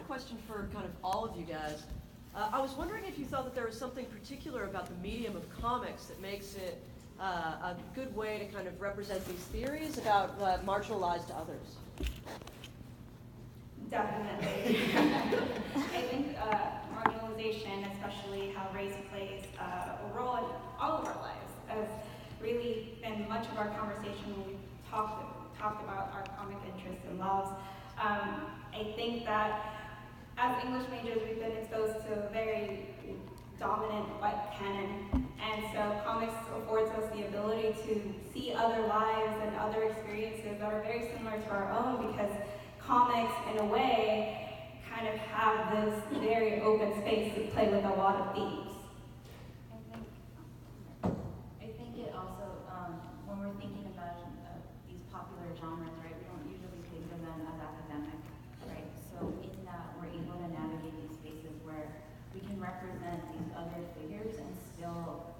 question for kind of all of you guys. I was wondering if you thought that there was something particular about the medium of comics that makes it a good way to kind of represent these theories about marginalized others. Definitely. I think marginalization, especially how race plays a role in all of our lives, has really been much of our conversation when we talked about our comic interests and loves. I think that as English majors, we've been exposed to a very dominant white canon, and so comics affords us the ability to see other lives and other experiences that are very similar to our own, because comics, in a way, kind of have this very open space to play with a lot of themes. I think it also, when we're thinking about these popular genres, right, we don't usually think of them as academic, right? So in that, we're able to navigate these spaces where we can represent these other figures and still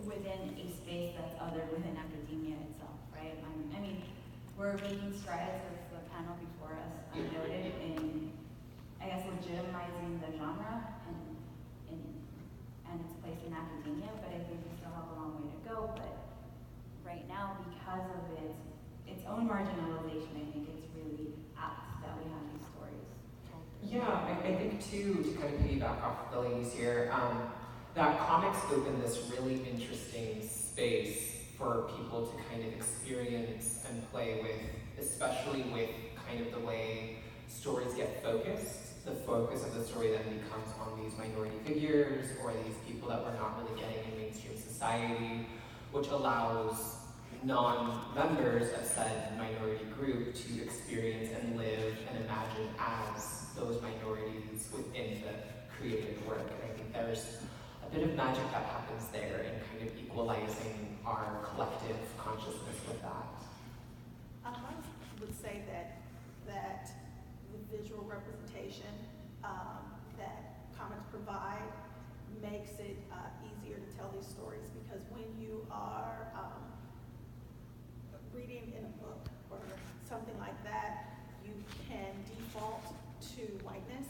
within a space that's other within academia itself, right? I mean, we're making strides, as the panel before us noted, in, I guess, legitimizing the genre and its place in academia, but I think we still have a long way to go. But right now, because of its own marginalization, I think it's really apt that we have these stories. Yeah, I think too, to kind of piggyback off the ladies here, that comics open this really interesting space for people to kind of experience and play with, especially with kind of the way stories get focused. The focus of the story then becomes on these minority figures or these people that we're not really getting in mainstream society, which allows non-members of said minority group to experience and live and imagine as those minorities within the creative work. And I think there's a bit of magic that happens there in kind of equalizing our collective consciousness with that. I would say that the visual representation that comics provide makes it easier to tell these stories, because when you are reading in a book or something like that, you can default to whiteness,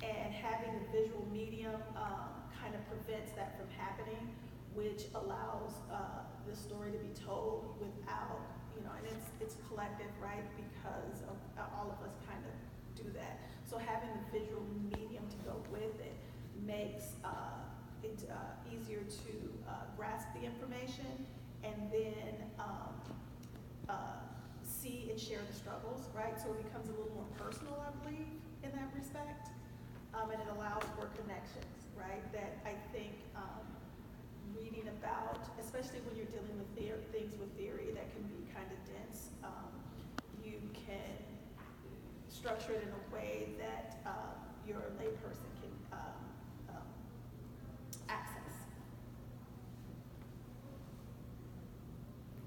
and having the visual medium kind of prevents that from happening, which allows the story to be told without, and it's collective, right? Because of, all of us kind of do that. So having the visual medium to go with it makes it easier to grasp the information, and then see and share the struggles, right? So it becomes a little more personal, I believe, in that respect, and it allows for connections, right? That I think reading about, especially when you're dealing with things with theory that can be kind of dense, you can structure it in a way that your layperson can access.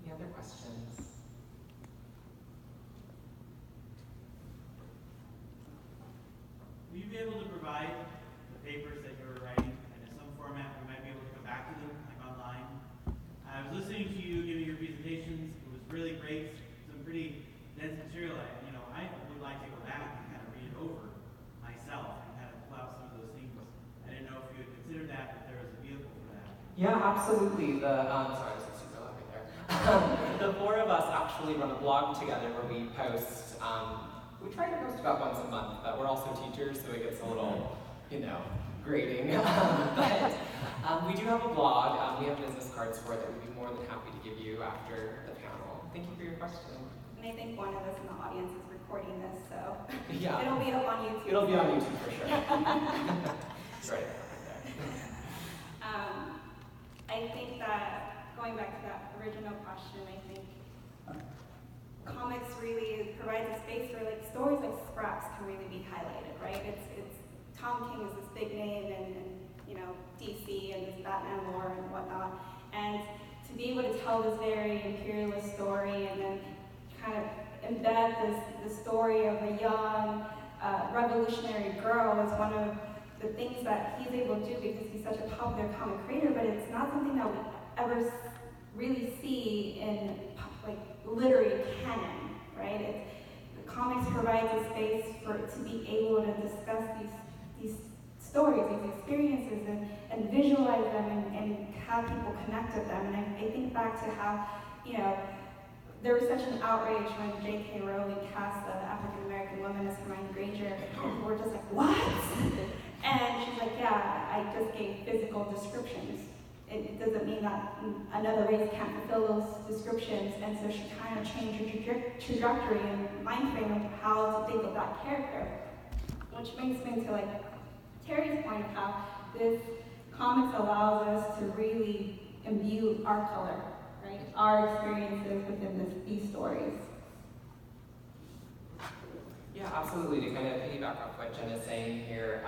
Any other questions? Will you be able to provide the papers that you were writing in some format? We might be able to come back to them, like online. I was listening to you giving your presentations. It was really great. Some pretty dense material. I would like to go back and kind of read it over myself and kind of pull out some of those things. I didn't know if you had considered that, if there was a vehicle for that. Yeah, absolutely. Sorry, it's super loud right there. The four of us actually run a blog together where we post, we try to post about once a month, but we're also teachers, so it gets a little, grating. But we do have a blog. We have business cards for it that we'd be more than happy to give you after the panel. Thank you for your question. And I think one of us in the audience is recording this, so yeah. It'll be up on YouTube. It'll be on YouTube for sure. Right. I think that, going back to that original question, I think comics really provides a space where stories like Scraps can really be highlighted, right? It's Tom King is this big name and DC and this Batman lore and whatnot, and to be able to tell this very imperialist story and then kind of embed the story of a young revolutionary girl is one of the things that he's able to do because he's such a popular comic creator, but it's not something that we ever really see in literary canon, right? The comics provide provides a space to be able to discuss these stories, these experiences, and visualize them and have people connect with them. And I think back to how, there was such an outrage when J.K. Rowling cast the African American woman as Hermione Granger, and we're just like, what? And she's like, yeah, I just gave physical descriptions. It doesn't mean that another race can't fulfill those descriptions, and so she kind of changed her trajectory and mind frame of how to think of that character, which makes me to like Terry's point of how this comics allows us to really imbue our color, right? Our experiences within these stories. Yeah, absolutely. To kind of piggyback off what Jen is saying here,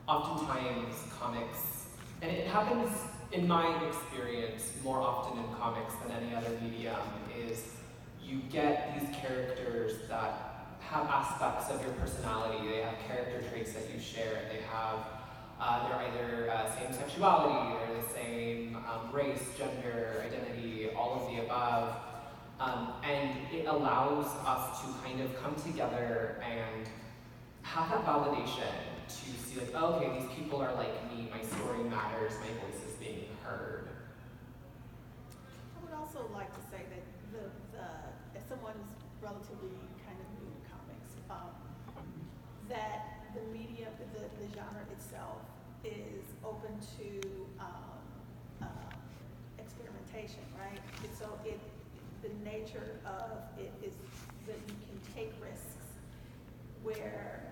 oftentimes comics, and it happens in my experience more often in comics than any other medium, is you get these characters that have aspects of your personality. They have character traits that you share. They have, they're either same sexuality, they're the same race, gender, identity, all of the above. And it allows us to kind of come together and have that validation to see like, oh, okay, these people are like me, my story matters, my voice is being heard. I would also like to say that as someone who's relatively kind of new to comics, that the medium, the genre itself is open to experimentation, right? The nature of it is that you can take risks where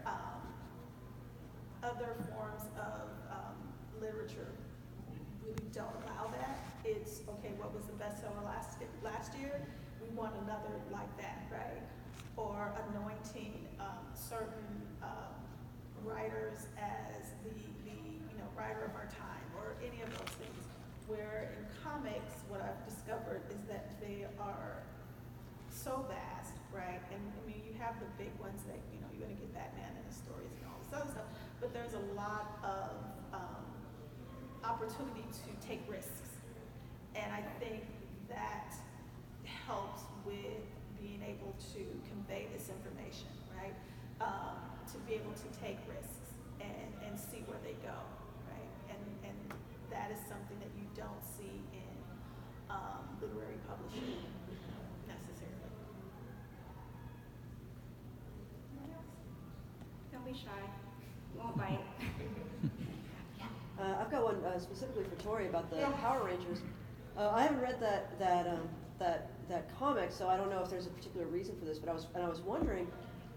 other forms of literature really don't allow that. It's, okay, what was the bestseller last year? We want another like that, right? Or anointing certain writers as the writer of our time, or any of those things. Where in comics, what I've discovered is that they are so vast, right? And I mean, you have the big ones that, you're gonna get Batman and his stories and all this other stuff, but there's a lot of opportunity to take risks. And I think that helps with being able to convey this information, right? To be able to take risks and see where they go, right? And that is something that you don't see in literary publishing necessarily. Don't be shy. You won't bite. I've got one specifically for Tory about the Power Rangers. I haven't read that comic, so I don't know if there's a particular reason for this. But I was wondering.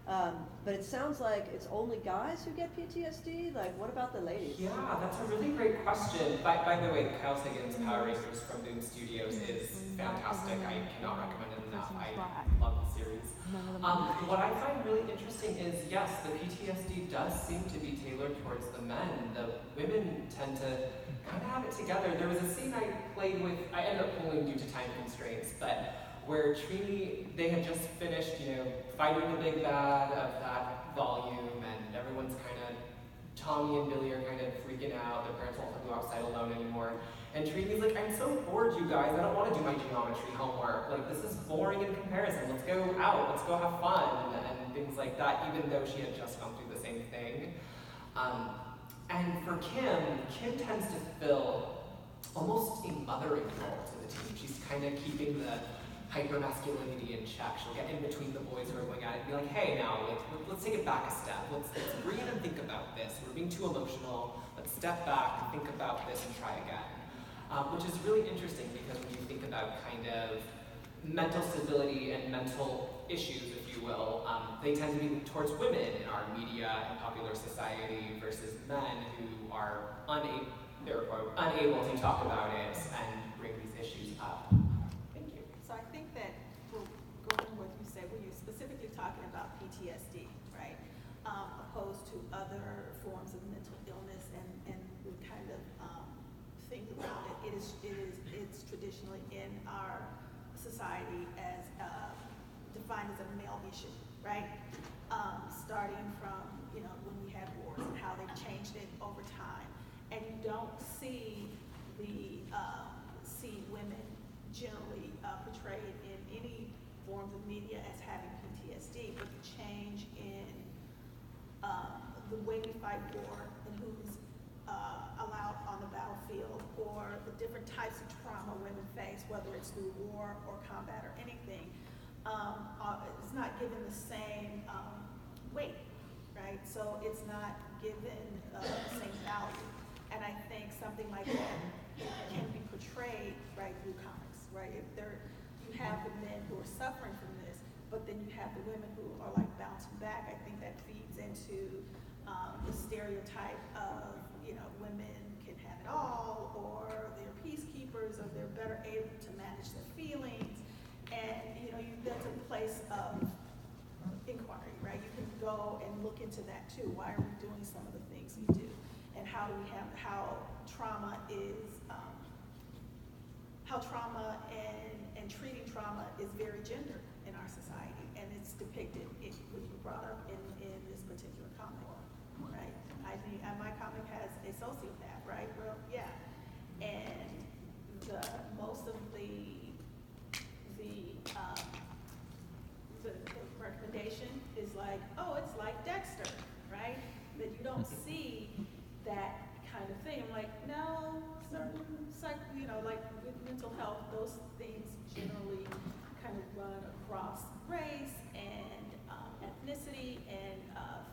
But it sounds like it's only guys who get PTSD. Like, what about the ladies? Yeah, that's a really great question. By the way, Kyle Higgins Power Rangers from Boom Studios is fantastic. I cannot recommend it enough. I love the series. What I find really interesting is, yes, the PTSD does seem to be tailored towards the men. The women tend to kind of have it together. There was a scene I played with, I ended up pulling due to time constraints, but where Trini, they had just finished, fighting the big bad of that volume, and everyone's kind of, Tommy and Billy are kind of freaking out. Their parents won't let them go outside alone anymore. And Trini's like, I'm so bored, you guys. I don't want to do my geometry homework. Like, this is boring in comparison. Let's go out. Let's go have fun, and things like that, even though she had just gone through the same thing. And for Kim tends to fill almost a mothering role to the team. She's kind of keeping the hyper-masculinity in check. She'll get in between the boys who are going at it and be like, hey, now, let's take it back a step. Let's breathe and think about this. We're being too emotional. Let's step back and think about this and try again. Which is really interesting because when you think about kind of mental stability and mental issues, if you will, they tend to be towards women in our media and popular society versus men who are unable to talk about it and bring these issues up. Thank you. So I think that we'll go to what you said, when you're specifically talking about PTSD, right? Opposed to other forms of mental illness, and we kind of think about it. It's traditionally in our society as defined as a male issue, right? Starting from when we had wars and how they've changed it over time, and you don't see women generally portrayed in any forms of media as having PTSD, but the change we fight war and who's allowed on the battlefield, or the different types of trauma women face, whether it's through war or combat or anything, it's not given the same weight, right? So it's not given the same value. And I think something like that can be portrayed, right, through comics, right? If you have the men who are suffering from this, but then you have the women who are like bouncing back. I think that feeds into the stereotype of, women can have it all, or they're peacekeepers, or they're better able to manage their feelings. And, that's a place of inquiry, right? You can go and look into that too. Why are we doing some of the things we do? And how trauma and treating trauma is very gendered in our society, and it's depicted when you brought up in this particular comic, right? I mean, my comic has a sociopath, right? Well, yeah, and most of the recommendation is like, oh, it's like Dexter, right? That you don't see that kind of thing. I'm like, no, certain like with mental health, those things generally kind of run across race and ethnicity and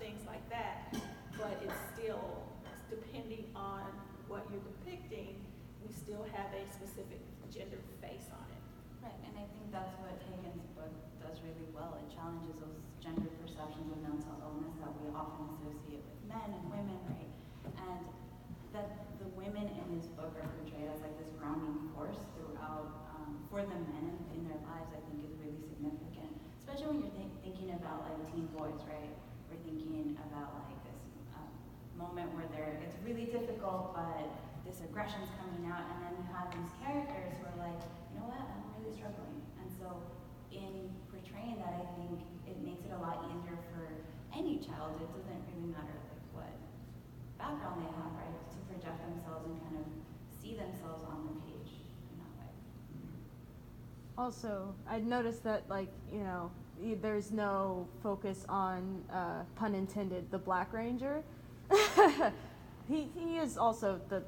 things like that. But it's still, depending on what you're depicting, we still have a specific gender face on it. Right, and I think that's what Higgins' book does really well. It challenges those gender perceptions of mental illness that we often associate with men and women, right? And that the women in this book are portrayed as like this grounding force throughout for the men in their lives, I think is really significant. Especially when you're thinking about like teen boys, right? We're thinking about like this moment where it's really difficult, but this aggression's coming out, and then you have these characters who are like, you know what, I'm really struggling. And so in portraying that, I think it makes it a lot easier for any child. It doesn't really matter like what background they have, right, to project themselves and kind of see themselves on the page in that way. Also, I'd noticed that, there's no focus on, pun intended, the Black Ranger. He is also the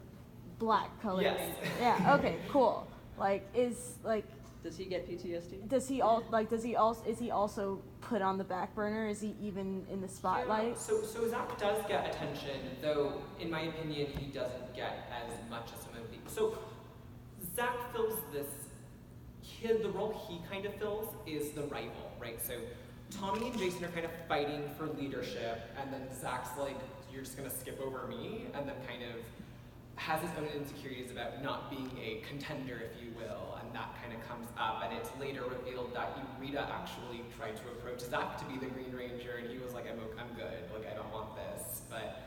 black colored Yes. Ranger. Yeah, okay, cool. Does he get PTSD? Is he also put on the back burner? Is he even in the spotlight? Yeah, so Zach does get attention, though in my opinion he doesn't get as much as some of the. So Zach fills the role he kind of fills is the rival, right? So Tommy and Jason are kind of fighting for leadership, and then Zach's like, you're just gonna skip over me, and then kind of has his own insecurities about not being a contender, if you will, and that kind of comes up, and it's later revealed that Rita actually tried to approach Zach to be the Green Ranger, and he was like, I'm good, like, I don't want this, but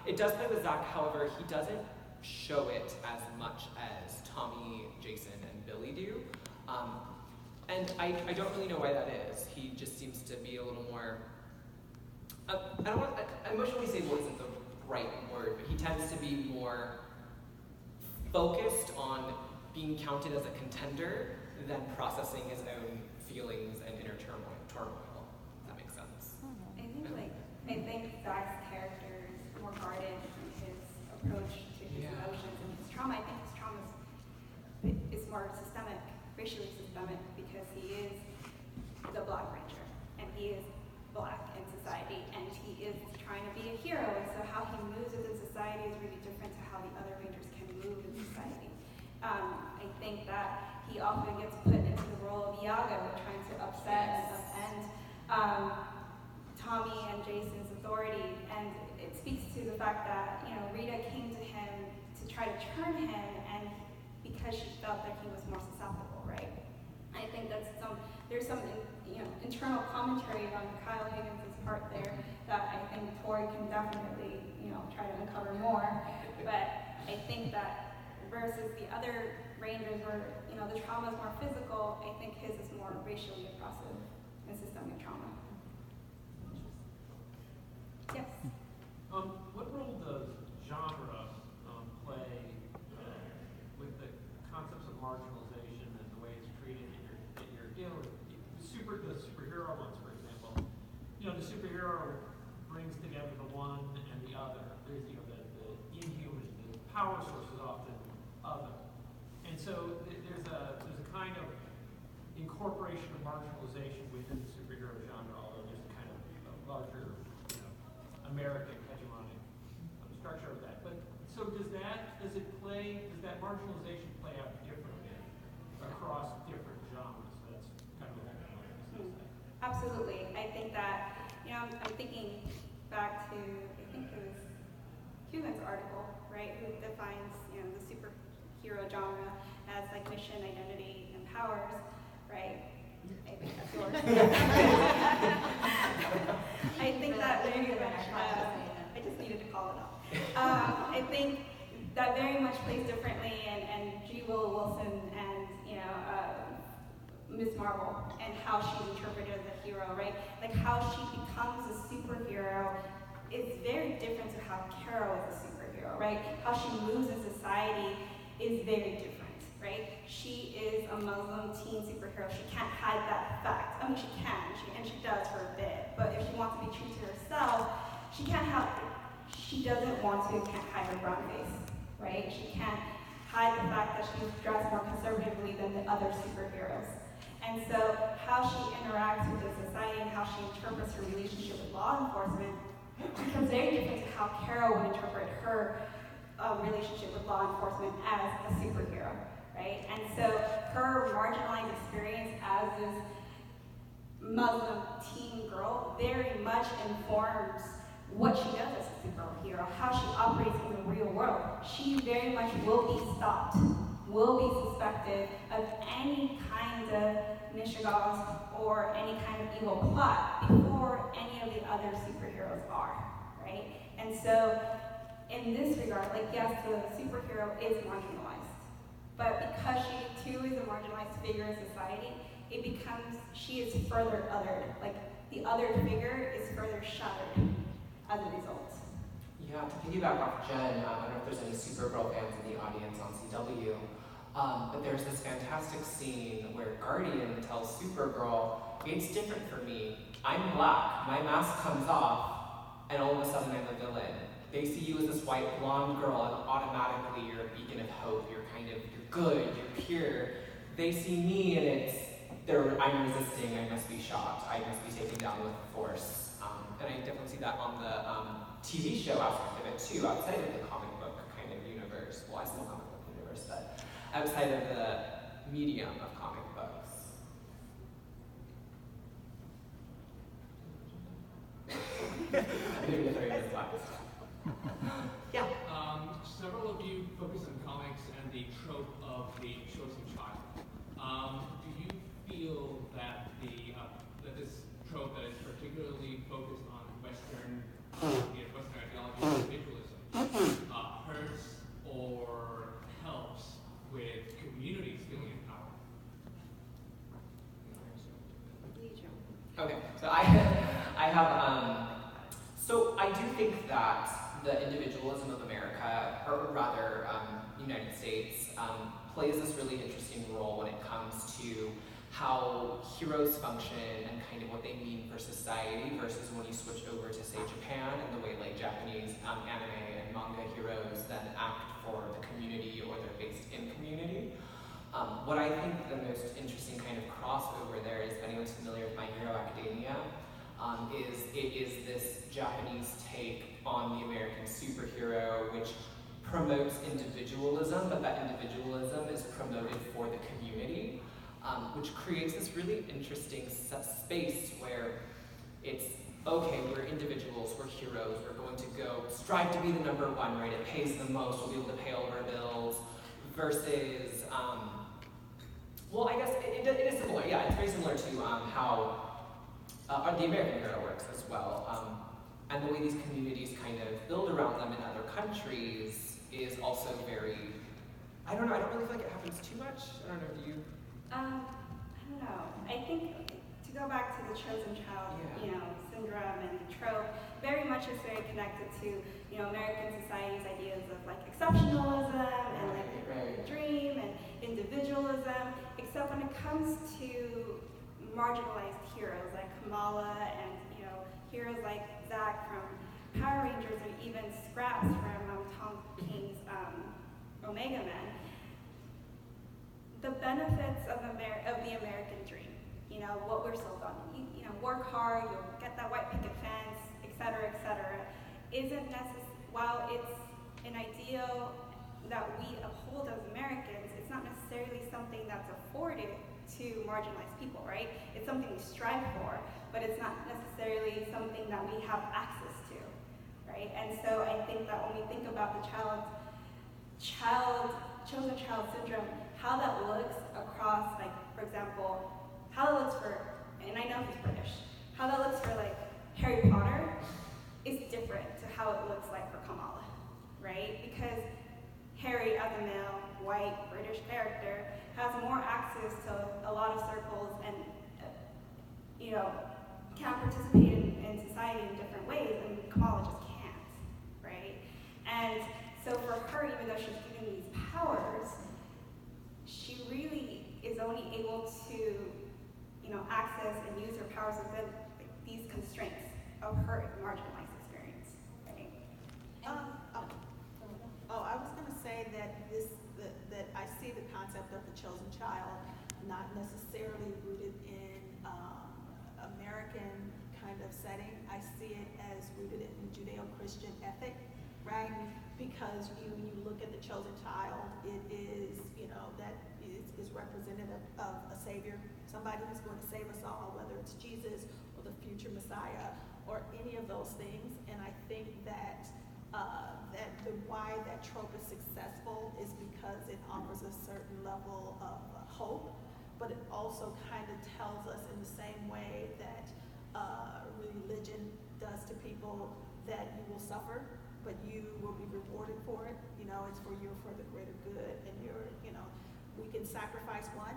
it does play with Zach. However, he doesn't show it as much as Tommy, Jason, and Billy do, and I don't really know why that is. He just seems to be a little more, emotionally stable isn't the right word, but he tends to be more focused on being counted as a contender than processing his own feelings and inner turmoil. If that makes sense. I think Zach's character is more guarded in his approach to his emotions and his trauma. I think his trauma is more systemic, racially systemic, because he is the Black Ranger, and he is Black in society, and he is trying to be a hero, and so how he moves within society is really different to how the other Rangers can move in society. I think that he often gets put into the role of Iago, trying to upset and upend Tommy and Jason's authority, and it speaks to the fact that Rita came to him to try to turn him, and because she felt that he was more susceptible, right? I think there's some internal commentary on Kyle Higgins' part there that I think Tory can definitely try to uncover more. But I think that versus the other Rangers where the trauma is more physical, I think his is more racially oppressive and systemic trauma. Yes. What role does genre play with the concepts of marginalization and the way it's treated in your the superhero ones, for example? The superhero brings brings together the one and the other. There's, you know, the inhuman, the power source is often other. And so there's a kind of incorporation of marginalization within the superhero genre, although there's a kind of a larger, you know, American hegemonic structure of that. But so does that marginalization play out differently across different genres? That's kind of what I was going to say. Absolutely. I think that, you know, I'm thinking back to, I think it was Human's article, right, who defines, you know, the superhero genre as like mission, identity, and powers, right? I think that's yours. I think that very much, I just needed to call it up. I think that very much plays differently, and G. Willow Wilson and, you know, Ms. Marvel, and how she's interpreted as a hero, right? Like how she becomes a superhero is very different to how Carol is a superhero, right? How she moves in society is very different, right? She is a Muslim teen superhero. She can't hide that fact. I mean, she can, and she does for a bit, but if she wants to be true to herself, she can't help it. She doesn't want to, can't hide her brown face, right? She can't hide the fact that she's dressed more conservatively than the other superheroes. And so how she interacts with the society and how she interprets her relationship with law enforcement becomes very different to how Carol would interpret her relationship with law enforcement as a superhero, right? And so her marginalized experience as this Muslim teen girl very much informs what she does as a superhero, how she operates in the real world. She very much will be stopped, will be suspected of any kind of mishigas or any kind of evil plot before any of the other superheroes are, right? And so in this regard, like, yes, the superhero is marginalized, but because she too is a marginalized figure in society, it becomes, she is further othered. Like, the other figure is further shattered as a result. Yeah, to piggyback off Jen, I don't know if there's any Supergirl fans in the audience on CW, but there's this fantastic scene where Guardian tells Supergirl, it's different for me. I'm black, my mask comes off, and all of a sudden I'm a villain. They see you as this white blonde girl, and automatically you're a beacon of hope. You're good, you're pure. They see me, and I'm resisting. I must be shocked. I must be taken down with force. And I definitely see that on the TV show aspect of it too, outside of the comic book kind of universe. Well, I still comic book universe, but outside of the medium of comic books. Maybe the 30 minutes left. Yeah. Several of you focus on comics and the trope of the chosen child. Do you feel that that this trope that is particularly focused on Western ideology and individualism hurts or helps with communities feeling empowered? Okay, so so I do think that the individualism of America, or rather United States, plays this really interesting role when it comes to how heroes function and kind of what they mean for society versus when you switch over to, say, Japan and the way like Japanese anime and manga heroes then act for the community or they're based in community. What I think the most interesting kind of crossover there is, if anyone's familiar with My Hero Academia, it is this Japanese take on the American superhero, which promotes individualism, but that individualism is promoted for the community, which creates this really interesting space where it's, okay, we're individuals, we're heroes, we're going to go strive to be the number one, right? It pays the most, we'll be able to pay all of our bills, versus, well, I guess it is similar, yeah, it's very similar to how the American hero works as well. And the way these communities kind of build around them in other countries is also very, I don't know, I don't really feel like it happens too much. I don't know, do you? I don't know. I think to go back to the chosen child, syndrome and trope, very much is very connected to, American society's ideas of like exceptionalism and like the dream and individualism, except when it comes to marginalized heroes like Kamala and, heroes like Zach from Power Rangers, or even Scraps from Tom King's Omega Men, the benefits of the American dream, you know, what we're sold on, you know, work hard, you'll get that white picket fence, et cetera, isn't necessary. While it's an ideal that we uphold as Americans, it's not necessarily something that's afforded to marginalized people, right? It's something we strive for, but it's not necessarily something that we have access to, right? And so I think that when we think about the chosen child syndrome, how that looks across, like, for example, how it looks for, and I know he's British, how that looks for, like, Harry Potter is different to how it looks like for Kamala, right? Because Harry, as a male, white, British character, has more access to a lot of circles and, you know, can participate in society in different ways, and Kamala just can't, right? And so for her, even though she's given these powers, she really is only able to, you know, access and use her powers within these constraints of her marginalized experience, right? I was going to say that that I see the concept of the chosen child not necessarily rooted in American kind of setting. I see it as rooted in Judeo-Christian ethic, right? Because when you look at the chosen child, it is, you know, that is representative of a savior, somebody who's going to save us all, whether it's Jesus or the future Messiah or any of those things. And I think that why that trope is successful is because it offers a certain level of hope, but it also kind of tells us in the same way that religion does to people that you will suffer, but you will be rewarded for it. You know, it's for the greater good, and you know, we can sacrifice one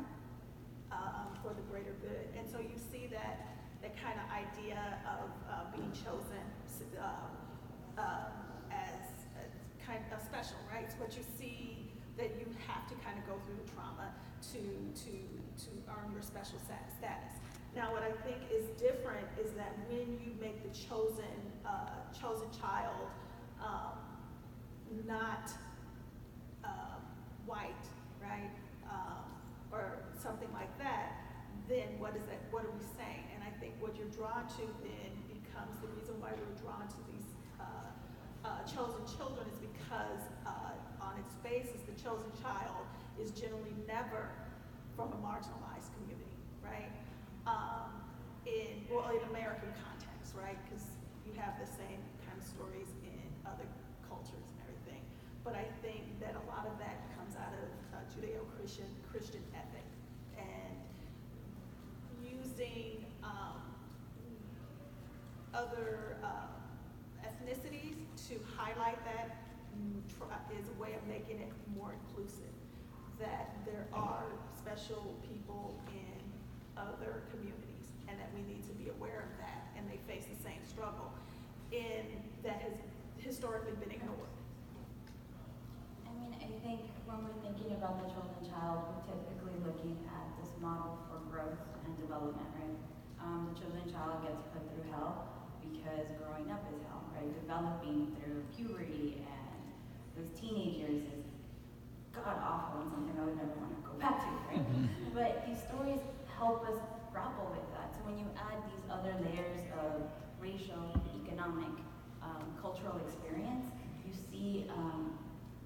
for the greater good. And so you see that kind of idea of being chosen as kind of special, right? So what you see that you have to kind of go through the trauma to earn your special status. Now, what I think is different is that when you make the chosen child not white, right, or something like that, then what is that? What are we saying? And I think what you're drawn to then becomes the reason why we're drawn to these chosen children is because on its basis, the chosen child is generally never from a marginalized community, right? In American context, right? Because you have the same kind of stories in other cultures and everything. But I think that a lot of that comes out of Judeo-Christian ethic and using other ethnicities to highlight that is a way of making it more inclusive, that there are special people in other communities and that we need to be aware of that, and they face the same struggle that has historically been ignored. I mean, I think when we're thinking about the chosen child, we're typically looking at this model for growth and development, right? The chosen child gets put through hell because growing up is hell, right? Developing through puberty and those teenage years is god awful and something I would never want to go back to, right? But these stories help us grapple with that. So when you add these other layers of racial, economic, cultural experience, you see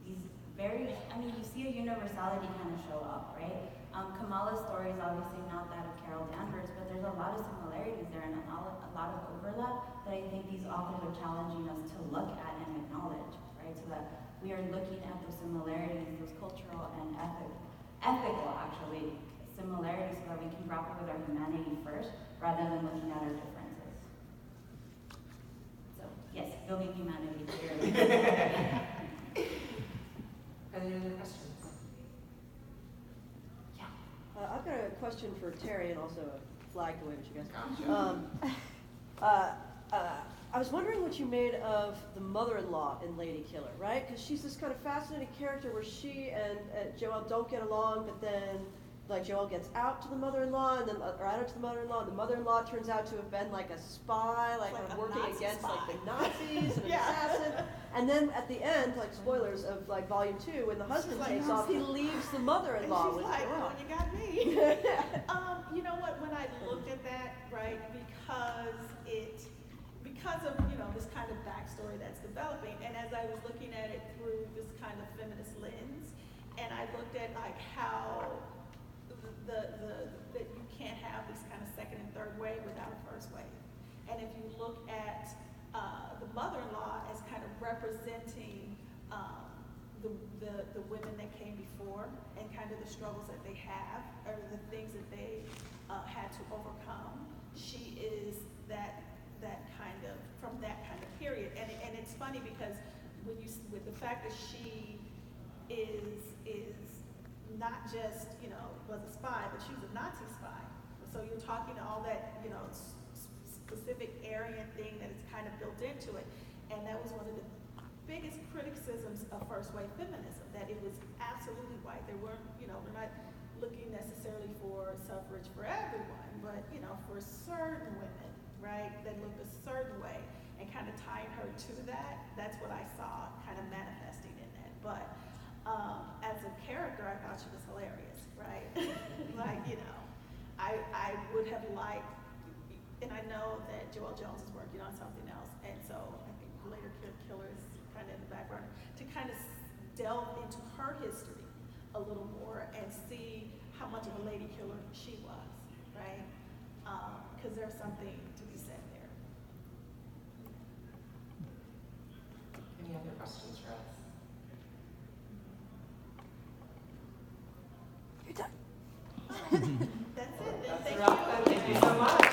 you see a universality kind of show up, right? Kamala's story is obviously not that of Carol Danvers, but there's a lot of similarities there and a lot of overlap that I think these authors are challenging us to look at and acknowledge, right? So that we are looking at those similarities, those cultural and ethical actually similarities, so that we can grapple with our humanity first, rather than looking at our differences. So yes, building humanity clearly. Any other questions? Yeah. I've got a question for Terri and also a flag to wave at you guys. Gotcha. I was wondering what you made of the mother-in-law in Lady Killer, right? Because she's this kind of fascinating character where she and Joëlle don't get along, but then like Joëlle gets out to the mother-in-law, and then or out to the mother-in-law, and the mother-in-law turns out to have been like a spy, like Like a working Nazi against like spy. the Nazis and an Yeah. assassin. And then at the end, like spoilers of like volume 2, when the husband like, takes "No, off, he leaves the mother-in-law And she's with like, Joëlle. oh, you got me. You know what, when I looked at that, right, because of, you know, this kind of backstory that's developing, and as I was looking at it through this kind of feminist lens, and I looked at like how that you can't have this kind of second and third wave without a first wave. And if you look at the mother-in-law as kind of representing the women that came before and kind of the struggles that they have, or the things that they had to overcome, she is that kind of, from that kind of period. And it's funny because with the fact that she is not just, you know, was a spy, but she was a Nazi spy. So you're talking all that, you know, specific Aryan thing that is kind of built into it. And that was one of the biggest criticisms of first wave feminism, that it was absolutely white. There weren't, you know, we're not looking necessarily for suffrage for everyone, but, you know, for certain women, right, that looked a certain way, and kind of tying her to that. That's what I saw kind of manifesting in that. But as a character, I thought she was hilarious, right? Like, you know, I would have liked, and I know that Joëlle Jones is working on something else, and so I think later Killer is kind of in the background, to kind of delve into her history a little more and see how much of a lady killer she was, right? Because there's something to be said there. Any other questions for us? You're done. That's it. That's Thank a wrap you. then. Thank you so much.